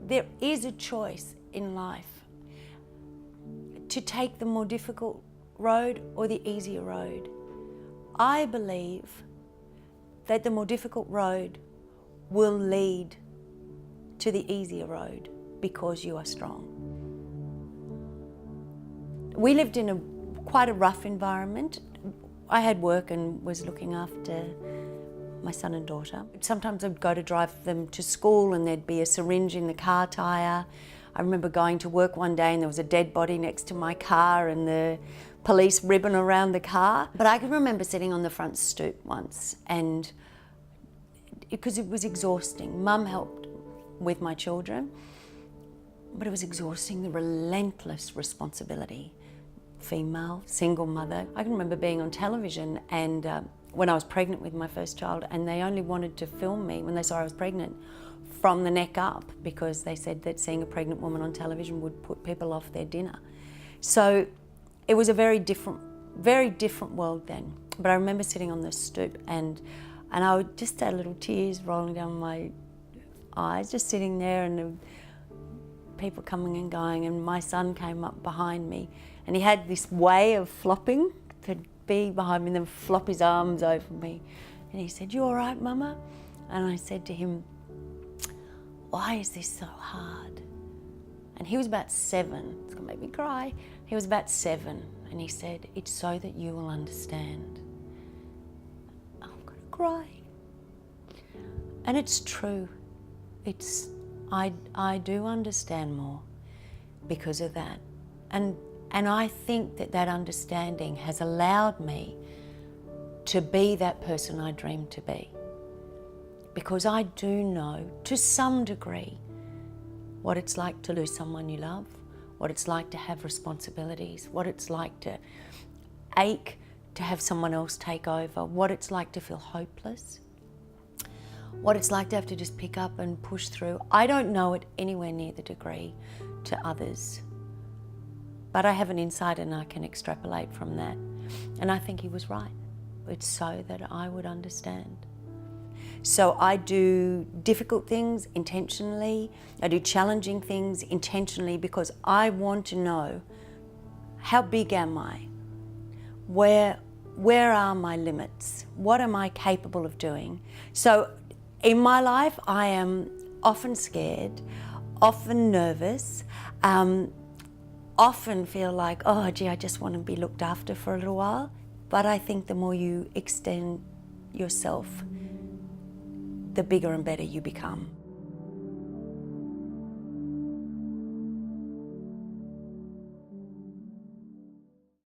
there is a choice in life to take the more difficult road or the easier road. I believe that the more difficult road will lead to the easier road because you are strong. We lived in quite a rough environment. I had work and was looking after my son and daughter. Sometimes I'd go to drive them to school and there'd be a syringe in the car tyre. I remember going to work one day and there was a dead body next to my car and the police ribbon around the car. But I can remember sitting on the front stoop once, and because it was exhausting. Mum helped with my children, but it was exhausting, the relentless responsibility. Female, single mother. I can remember being on television and when I was pregnant with my first child, and they only wanted to film me when they saw I was pregnant from the neck up, because they said that seeing a pregnant woman on television would put people off their dinner. So it was a very different world then. But I remember sitting on the stoop and I would just had little tears rolling down my eyes, just sitting there, and people coming and going, and my son came up behind me and he had this way of flopping, to be behind me and then flop his arms over me. And he said, "You all right, Mama?" And I said to him, "Why is this so hard?" And he was about 7, it's gonna make me cry. He was about 7 and he said, "It's so that you will understand." I'm gonna cry. And it's true. I do understand more because of that. And I think that understanding has allowed me to be that person I dreamed to be. Because I do know, to some degree, what it's like to lose someone you love, what it's like to have responsibilities, what it's like to ache to have someone else take over, what it's like to feel hopeless, what it's like to have to just pick up and push through. I don't know it anywhere near the degree to others, but I have an insight and I can extrapolate from that. And I think he was right. It's so that I would understand. So I do difficult things intentionally. I do challenging things intentionally because I want to know, how big am I? Where are my limits? What am I capable of doing? So in my life, I am often scared, often nervous, often feel like, oh gee, I just want to be looked after for a little while. But I think the more you extend yourself, the bigger and better you become.